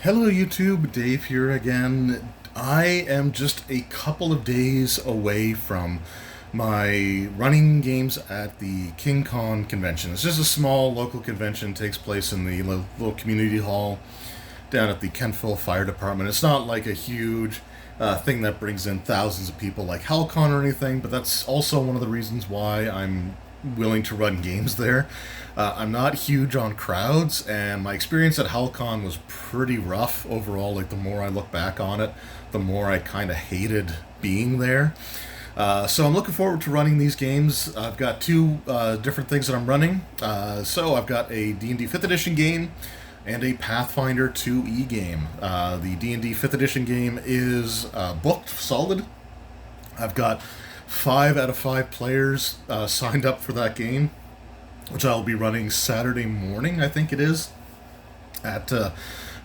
Hello YouTube, Dave here again. I am just a couple of days away from my running games at the KingCon convention. It's just a small local convention, takes place in the little community hall down at the Kentville Fire Department. It's not like a huge thing that brings in thousands of people like HellCon or anything, but that's also one of the reasons why I'm willing to run games there. I'm not huge on crowds, and my experience at HellCon was pretty rough overall. Like, the more I look back on it, the more I kind of hated being there. So I'm looking forward to running these games. I've got two different things that I'm running. So I've got a D&D 5th edition game and a Pathfinder 2e game. The D&D 5th edition game is booked solid. I've got 5 out of 5 players signed up for that game, which I'll be running Saturday morning, I think it is, at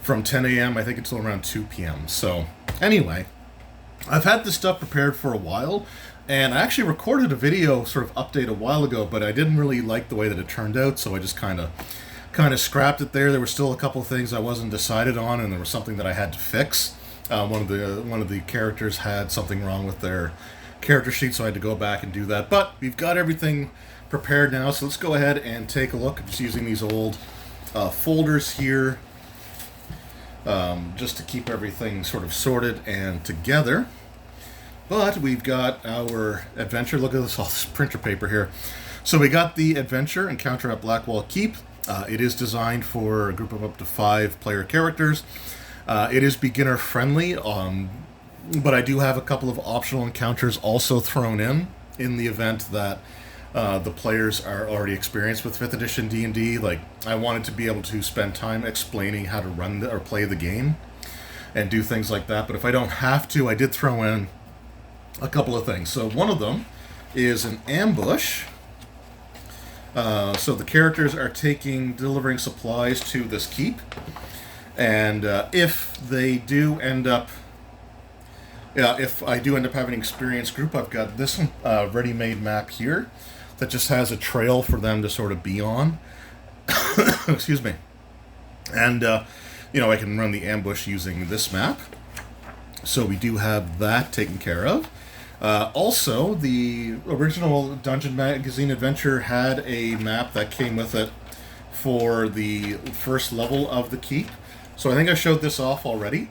from 10 a.m. I think until around 2 p.m. So anyway, I've had this stuff prepared for a while, and I actually recorded a video sort of update a while ago, but I didn't really like the way that it turned out, so I just kind of scrapped it there. There were still a couple of things I wasn't decided on, and there was something that I had to fix. One of the characters had something wrong with their character sheet, so I had to go back and do that. But we've got everything prepared now, so let's go ahead and take a look. I'm just using these old folders here just to keep everything sort of sorted and together. But we've got our adventure. Look at this, all this printer paper here. So we got the adventure, Encounter at Blackwall Keep. It is designed for a group of up to 5 player characters. It is beginner friendly, but I do have a couple of optional encounters also thrown in the event that the players are already experienced with 5th edition D&D. Like, I wanted to be able to spend time explaining how to run or play the game and do things like that. But if I don't have to, I did throw in a couple of things. So one of them is an ambush. So the characters are delivering supplies to this keep, and if they do end up, if I do end up having an experienced group, I've got this ready-made map here that just has a trail for them to sort of be on. Excuse me. And I can run the ambush using this map. So we do have that taken care of. Also, the original Dungeon Magazine Adventure had a map that came with it for the first level of the keep. So I think I showed this off already.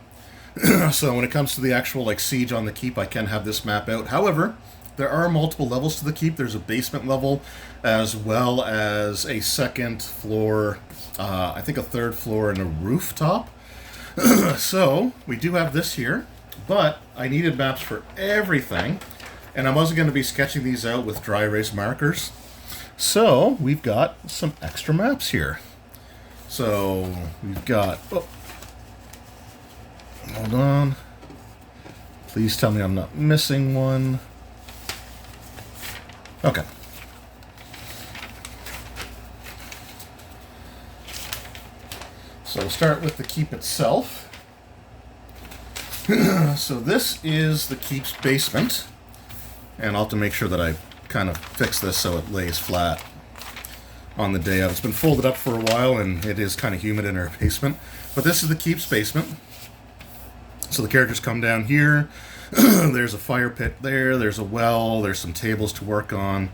So when it comes to the actual siege on the keep, I can have this map out. However, there are multiple levels to the keep. There's a basement level, as well as a second floor, I think a third floor, and a rooftop. So we do have this here. But I needed maps for everything, and I wasn't going to be sketching these out with dry erase markers. So we've got some extra maps here. So we've got... Oh, hold on. Please tell me I'm not missing one. Okay. So we'll start with the keep itself. So this is the keep's basement, and I'll have to make sure that I kind of fix this so it lays flat on the day of. It's been folded up for a while, and it is kind of humid in our basement. But this is the keep's basement. So the characters come down here. There's a fire pit there. There's a well. There's some tables to work on.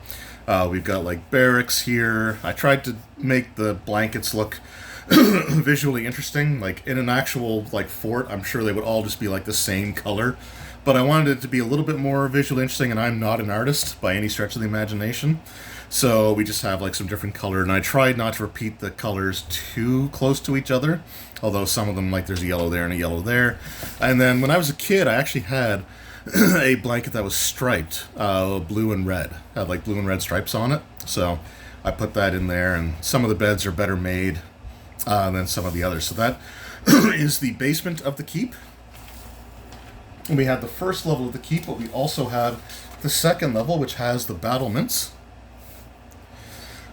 We've got barracks here. I tried to make the blankets look visually interesting. Like, in an actual fort, I'm sure they would all just be the same color, but I wanted it to be a little bit more visually interesting, and I'm not an artist by any stretch of the imagination, so we just have some different color, and I tried not to repeat the colors too close to each other, although some of them, there's a yellow there and a yellow there. And then when I was a kid, I actually had a blanket that was striped blue and red, had blue and red stripes on it, so I put that in there, and some of the beds are better made than some of the others. So that is the basement of the keep. And we have the first level of the keep, but we also have the second level, which has the battlements.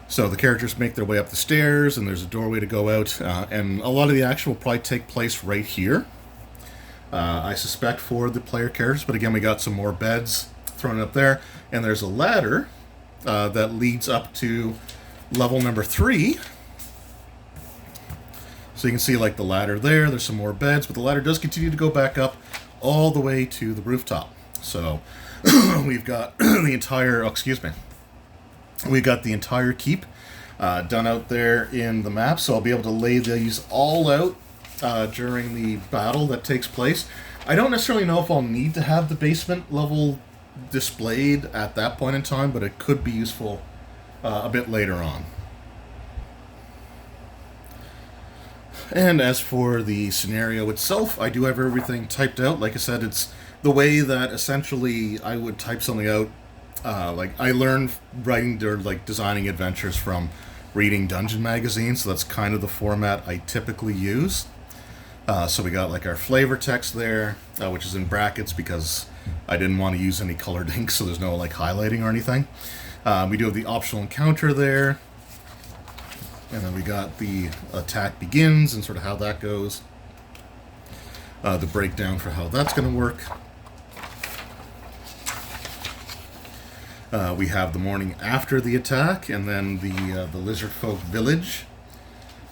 So the characters make their way up the stairs, and there's a doorway to go out, and a lot of the action will probably take place right here, I suspect, for the player characters. But again, we got some more beds thrown up there, and there's a ladder that leads up to level number 3. So you can see like the ladder there, there's some more beds, but the ladder does continue to go back up all the way to the rooftop. So we've got the entire, we've got the entire keep done out there in the map, so I'll be able to lay these all out during the battle that takes place. I don't necessarily know if I'll need to have the basement level displayed at that point in time, but it could be useful a bit later on. And as for the scenario itself, I do have everything typed out. Like I said, it's the way that essentially I would type something out. Like I learned writing or like designing adventures from reading dungeon magazines, so that's kind of the format I typically use. So we got like our flavor text there, which is in brackets because I didn't want to use any colored ink, so there's no like highlighting or anything. We do have the optional encounter there. And then we got the attack begins and sort of how that goes. The breakdown for how that's going to work. We have the morning after the attack, and then the lizard folk village,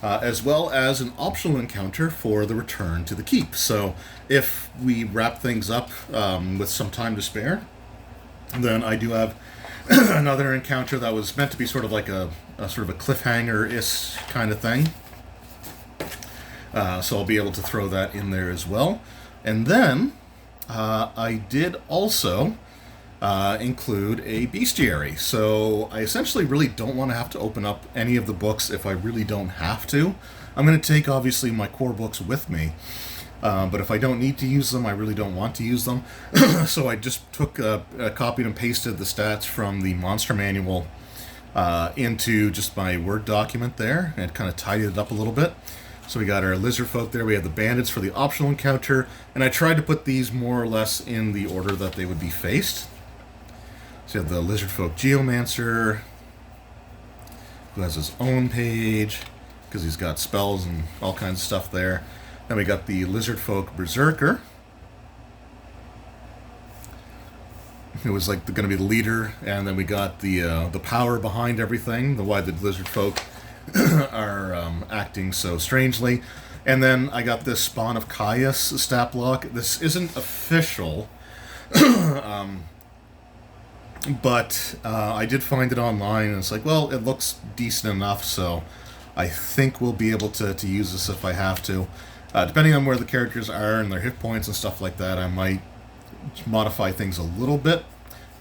as well as an optional encounter for the return to the keep. So if we wrap things up with some time to spare, then I do have another encounter that was meant to be sort of like a sort of a cliffhanger-ish kind of thing. So I'll be able to throw that in there as well. And then I did also include a bestiary. So I essentially really don't want to have to open up any of the books if I really don't have to. I'm going to take, obviously, my core books with me. But if I don't need to use them, I really don't want to use them. So I just took, copied and pasted the stats from the monster manual into just my Word document there, and kind of tidied it up a little bit. So we got our lizard folk there, we have the bandits for the optional encounter, and I tried to put these more or less in the order that they would be faced. So you have the lizard folk geomancer, who has his own page, because he's got spells and all kinds of stuff there. Then we got the lizard folk berserker, who was like going to be the leader, and then we got the power behind everything, the why the lizard folk are acting so strangely. And then I got this Spawn of Caius stat block. This isn't official, but I did find it online, and it's like, well, it looks decent enough, so I think we'll be able to use this if I have to. Depending on where the characters are and their hit points and stuff like that, I might modify things a little bit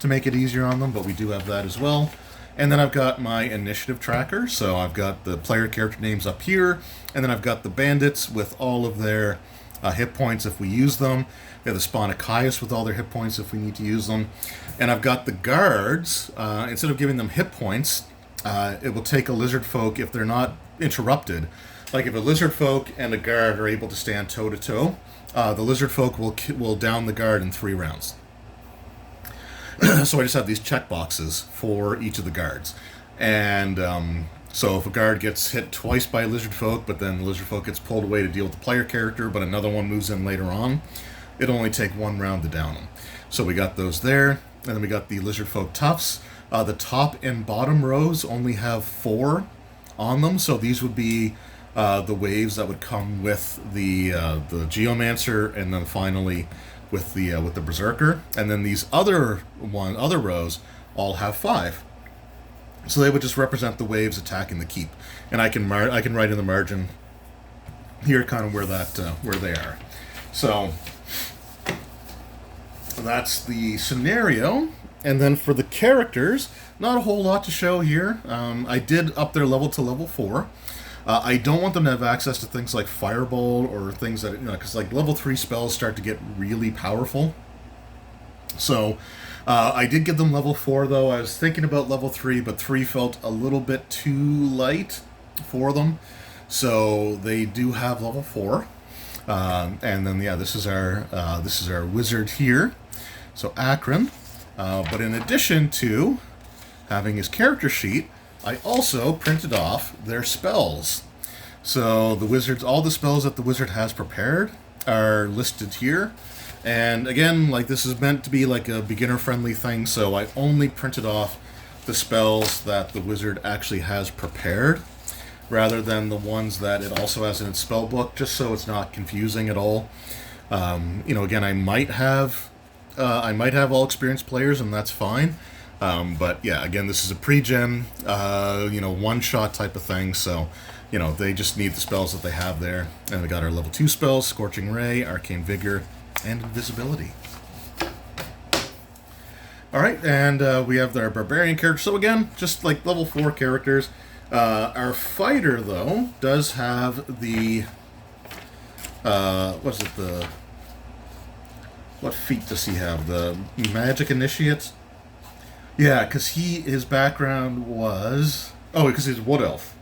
to make it easier on them, but we do have that as well. And then I've got my initiative tracker, so I've got the player character names up here, and then I've got the bandits with all of their hit points if we use them. We have the Spawn of Caius with all their hit points if we need to use them. And I've got the guards, instead of giving them hit points, it will take a lizard folk if they're not interrupted. Like if a lizard folk and a guard are able to stand toe-to-toe, the lizard folk will down the guard in 3 rounds. So I just have these check boxes for each of the guards. And so if a guard gets hit twice by a lizard folk, but then the lizard folk gets pulled away to deal with the player character, but another one moves in later on, it'll only take 1 round to down them. So we got those there. And then we got the lizard folk toughs. The top and bottom rows only have 4 on them, so these would be the waves that would come with the geomancer, and then finally with the berserker. And then these other rows all have 5, so they would just represent the waves attacking the keep. And I can write in the margin here kind of where they are. So that's the scenario. And then for the characters, not a whole lot to show here. I did up their level to level 4. I don't want them to have access to things like Fireball or things that, because like level 3 spells start to get really powerful. So I did give them level 4 though. I was thinking about level 3, but 3 felt a little bit too light for them. So they do have level 4. And then this is our wizard here. So Akron. But in addition to having his character sheet, I also printed off their spells. So the wizards, all the spells that the wizard has prepared are listed here. And again, like this is meant to be like a beginner-friendly thing, so I only printed off the spells that the wizard actually has prepared. rather than the ones that it also has in its spell book, just so it's not confusing at all. Again, I might have all experienced players, and that's fine. But yeah, again, this is a pre-gen, one-shot type of thing, so, they just need the spells that they have there. And we got our level 2 spells, Scorching Ray, Arcane Vigor, and Invisibility. Alright, and we have our Barbarian character. So again, just like level 4 characters. Our Fighter, though, does have the... what feat does he have? The Magic Initiate? Yeah, because his background was... Oh, because he's a Wood Elf.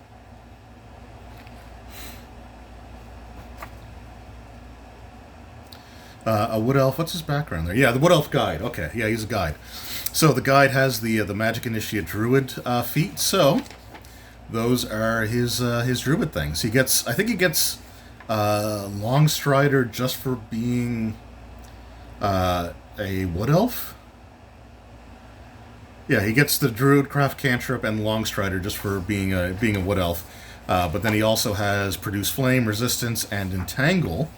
A Wood Elf, what's his background there? Yeah, the Wood Elf Guide. Okay, yeah, he's a guide. So the guide has the Magic Initiate Druid feat, so those are his Druid things. I think he gets Long Strider just for being a Wood Elf. Yeah, he gets the Druidcraft Cantrip and Long Strider just for being a Wood Elf. But then he also has Produce Flame, Resistance, and Entangle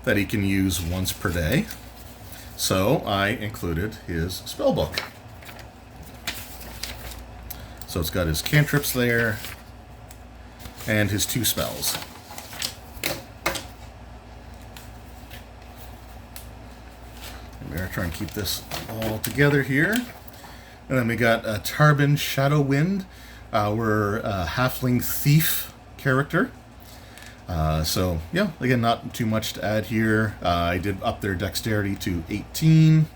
that he can use once per day. So I included his spellbook. So it's got his cantrips there and his 2 spells. I'm going to try and keep this all together here. And then we got Tarbin Shadowwind, our halfling thief character. So, yeah, again, not too much to add here. I did up their dexterity to 18.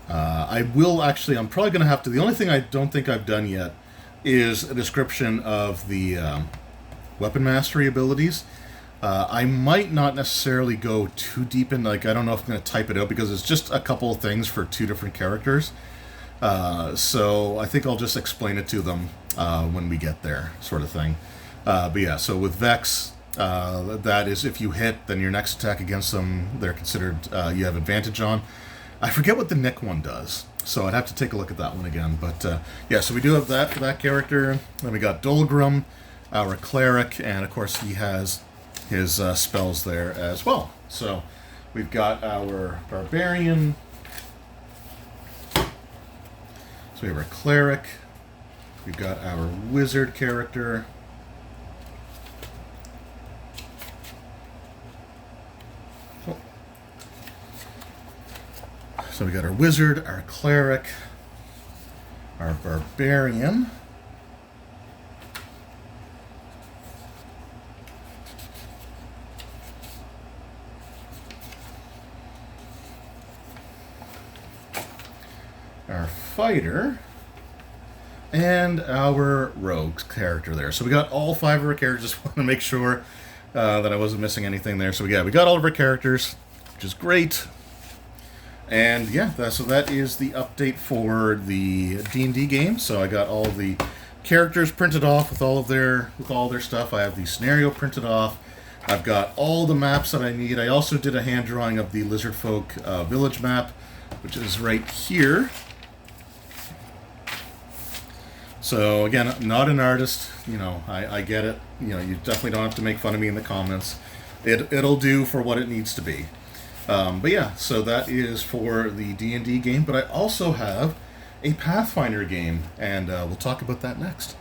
I'm probably going to have to... The only thing I don't think I've done yet is a description of the weapon mastery abilities. I might not necessarily go too deep in, I don't know if I'm going to type it out, because it's just a couple of things for 2 different characters. So I think I'll just explain it to them when we get there, sort of thing. But yeah, so with Vex, that is if you hit, then your next attack against them, they're considered, you have advantage on. I forget what the Nick one does, so I'd have to take a look at that one again. But yeah, so we do have that for that character. Then we got Dolgrim, our cleric, and of course he has his spells there as well. So we've got our Barbarian. So we have our cleric. We've got our wizard character. So we got our wizard, our cleric, our barbarian, our fighter, and our rogue character there. So we got all 5 of our characters. Just want to make sure that I wasn't missing anything there. So we got all of our characters, which is great. And yeah, so that is the update for the D&D game. So I got all the characters printed off with all their stuff. I have the scenario printed off. I've got all the maps that I need. I also did a hand drawing of the Lizard Folk village map, which is right here. So again, I'm not an artist. I get it. You definitely don't have to make fun of me in the comments. It'll do for what it needs to be. But yeah, so that is for the D&D game, but I also have a Pathfinder game, and we'll talk about that next.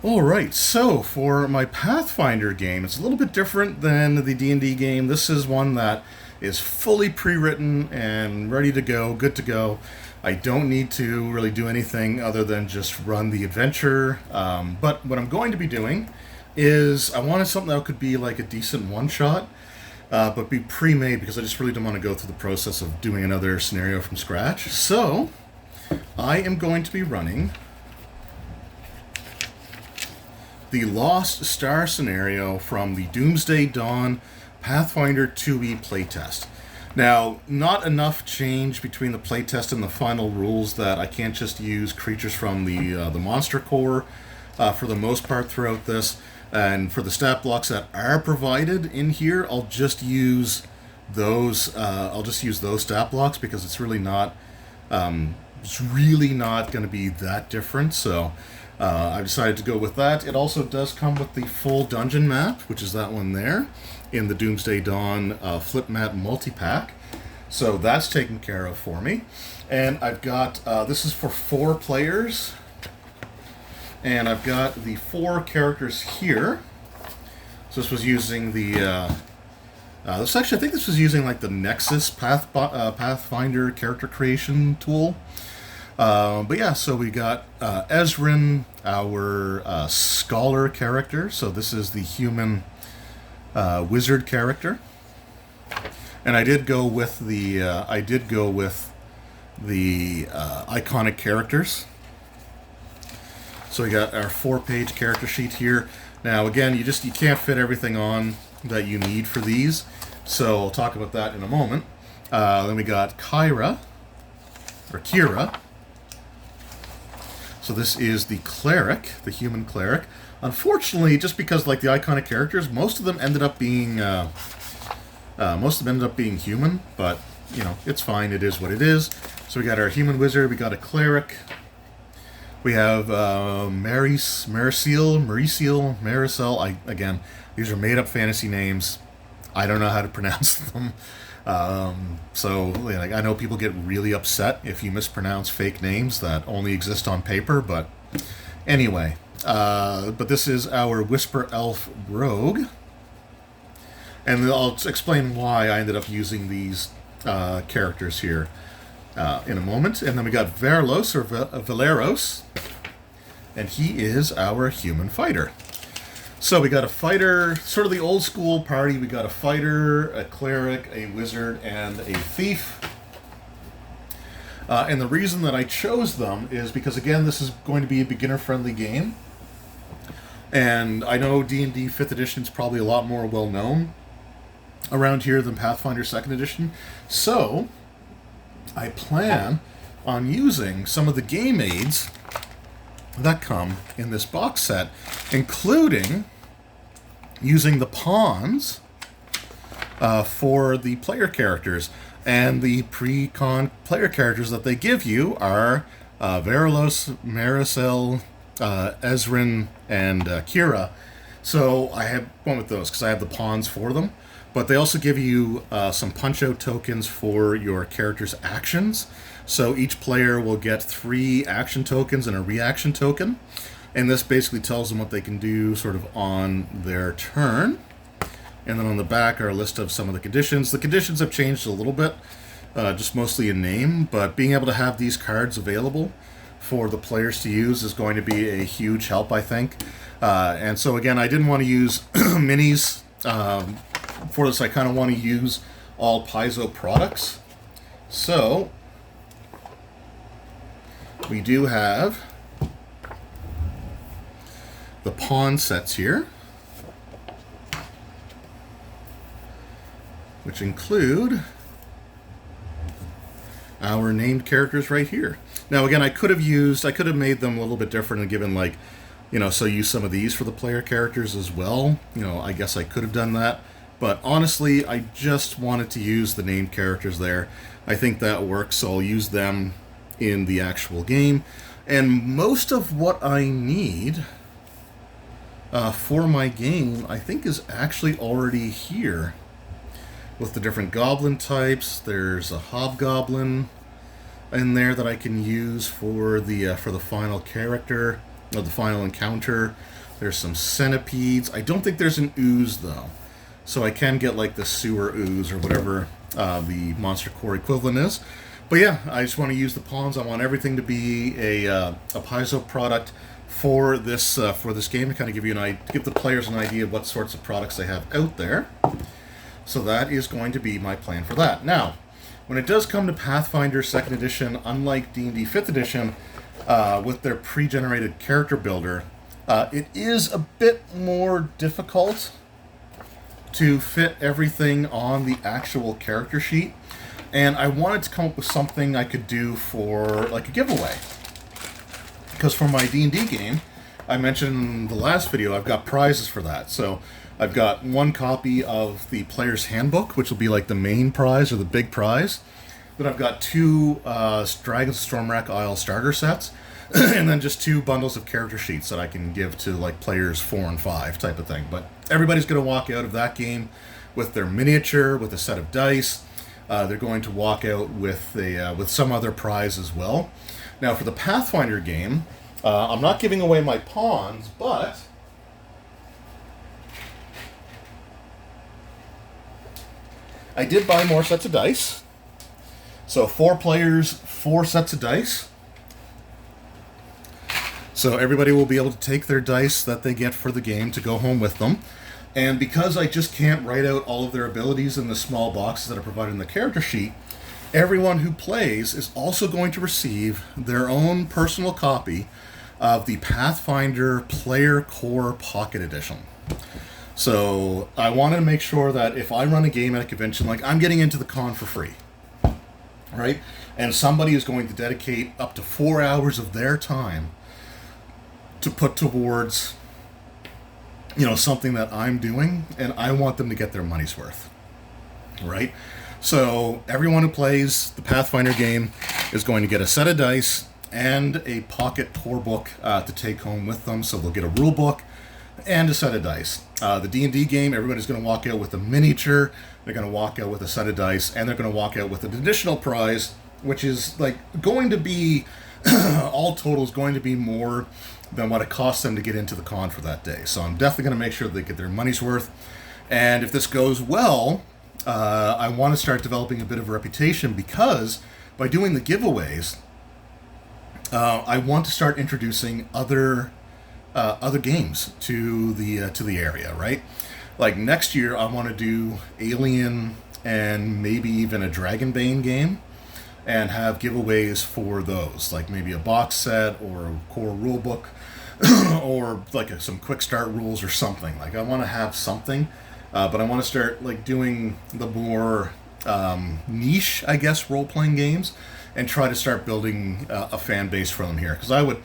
Alright, so for my Pathfinder game, it's a little bit different than the D&D game. This is one that is fully pre-written and ready to go, good to go. I don't need to really do anything other than just run the adventure, but what I'm going to be doing is I wanted something that could be like a decent one-shot, but be pre-made, because I just really don't want to go through the process of doing another scenario from scratch. So I am going to be running the Lost Star scenario from the Doomsday Dawn Pathfinder 2e playtest. Now, not enough change between the playtest and the final rules that I can't just use creatures from the monster core for the most part throughout this. And for the stat blocks that are provided in here, I'll just use those. I'll just use those stat blocks, because it's really not it's really not going to be that different, so I decided to go with that. It also does come with the full dungeon map, which is that one there, in the Doomsday Dawn flip mat multi-pack. So that's taken care of for me. And I've got, this is for 4 players, and I've got the 4 characters here. So this was using the, I think this was using like the Nexus Pathfinder character creation tool. But yeah, so we got Ezrin, our scholar character. So this is the human wizard character, and I did go with the iconic characters. So we got our 4-page character sheet here. Now again, you can't fit everything on that you need for these, so I'll talk about that in a moment. Then we got Kira. So this is the cleric, the human cleric. Unfortunately, just because like the iconic characters, most of them ended up being human, but you know, it's fine. It is what it is. So we got our human wizard. We got a cleric. We have Maricel. Again, these are made-up fantasy names. I don't know how to pronounce them. So like, I know people get really upset if you mispronounce fake names that only exist on paper, but anyway. But this is our Whisper Elf Rogue. And I'll explain why I ended up using these characters here in a moment. And then we got Valeros, and he is our human fighter. So we got a fighter, sort of the old school party. We got a fighter, a cleric, a wizard, and a thief. And the reason that I chose them is because, again, this is going to be a beginner-friendly game. And I know D&D 5th Edition is probably a lot more well-known around here than Pathfinder 2nd Edition. So I plan on using some of the game aids that come in this box set, including using the pawns for the player characters. And the pre-con player characters that they give you are Verolos, Maricel, Ezrin, and Kira. So I went with those because I have the pawns for them. But they also give you some punch-out tokens for your character's actions. So each player will get 3 action tokens and a reaction token. And this basically tells them what they can do sort of on their turn. And then on the back are a list of some of the conditions. The conditions have changed a little bit, just mostly in name. But being able to have these cards available for the players to use is going to be a huge help, I think. And so again, I didn't want to use minis for this. I kind of want to use all Paizo products. So we do have the pawn sets here, which include our named characters right here. Now again, I could have made them a little bit different and given, like, you know, so use some of these for the player characters as well. You know, I guess I could have done that. But honestly, I just wanted to use the named characters there. I think that works, so I'll use them in the actual game. And most of what I need for my game, I think, is actually already here. With the different goblin types, there's a hobgoblin in there that I can use for the final character, or the final encounter. There's some centipedes. I don't think there's an ooze, though. So I can get like the sewer ooze or whatever the Monster Core equivalent is. But yeah, I just want to use the pawns. I want everything to be a Paizo product for this game to kind of give the players an idea of what sorts of products they have out there. So that is going to be my plan for that. Now, when it does come to Pathfinder 2nd Edition, unlike D&D 5th Edition, with their pre-generated character builder, it is a bit more difficult to fit everything on the actual character sheet. And I wanted to come up with something I could do for like a giveaway. Because for my D&D game, I mentioned in the last video, I've got prizes for that. So I've got one copy of the player's handbook, which will be like the main prize or the big prize. Then I've got two Dragons of Stormwreck Isle starter sets, and then just two bundles of character sheets that I can give to like players 4 and 5 type of thing. But everybody's going to walk out of that game with their miniature, with a set of dice. They're going to walk out with with some other prize as well. Now for the Pathfinder game, I'm not giving away my pawns, but I did buy more sets of dice. So 4 players, 4 sets of dice. So everybody will be able to take their dice that they get for the game to go home with them. And because I just can't write out all of their abilities in the small boxes that are provided in the character sheet, everyone who plays is also going to receive their own personal copy of the Pathfinder Player Core Pocket Edition. So I wanted to make sure that if I run a game at a convention, like I'm getting into the con for free, right? And somebody is going to dedicate up to 4 hours of their time to put towards, something that I'm doing, and I want them to get their money's worth, right? So everyone who plays the Pathfinder game is going to get a set of dice and a pocket core book to take home with them. So they'll get a rule book and a set of dice. The D&D game, everybody's going to walk out with a miniature, they're going to walk out with a set of dice, and they're going to walk out with an additional prize, which is like going to be, all total is going to be more than what it costs them to get into the con for that day. So I'm definitely going to make sure they get their money's worth. And if this goes well, I want to start developing a bit of a reputation, because by doing the giveaways, I want to start introducing other games to the area, right? Like next year, I want to do Alien and maybe even a Dragonbane game, and have giveaways for those, like maybe a box set or a core rule book, or like some quick start rules or something. Like I want to have something, but I want to start like doing the more niche, I guess, role-playing games, and try to start building a fan base for them here. Because I would,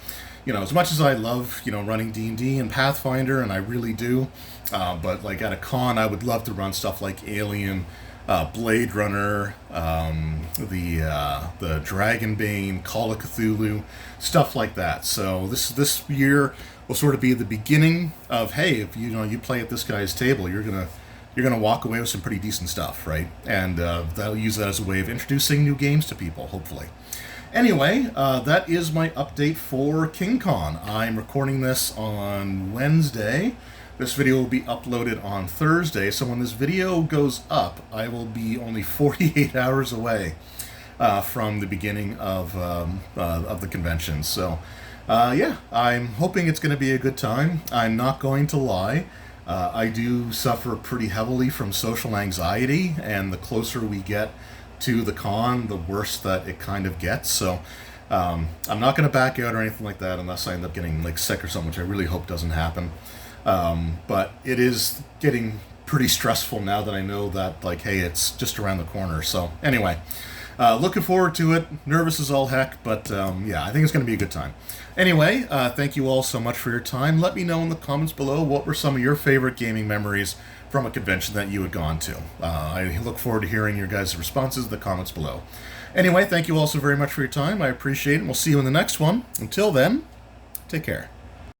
as much as I love, running D&D and Pathfinder, and I really do, but like at a con, I would love to run stuff like Alien, Blade Runner, the Dragonbane, Call of Cthulhu, stuff like that. So this year will sort of be the beginning of, hey, if you play at this guy's table, you're gonna walk away with some pretty decent stuff, right? And they'll use that as a way of introducing new games to people, hopefully. Anyway, that is my update for KingCon. I'm recording this on Wednesday. This video will be uploaded on Thursday, so when this video goes up, I will be only 48 hours away from the beginning of the convention. So, yeah, I'm hoping it's going to be a good time. I'm not going to lie. I do suffer pretty heavily from social anxiety, and the closer we get to the con, the worse that it kind of gets. So, I'm not going to back out or anything like that unless I end up getting like sick or something, which I really hope doesn't happen. But it is getting pretty stressful now that I know that, like, hey, it's just around the corner. So anyway, looking forward to it. Nervous as all heck, but yeah, I think it's going to be a good time. Anyway, thank you all so much for your time. Let me know in the comments below what were some of your favorite gaming memories from a convention that you had gone to. I look forward to hearing your guys' responses in the comments below. Anyway, thank you all so very much for your time. I appreciate it, and we'll see you in the next one. Until then, take care.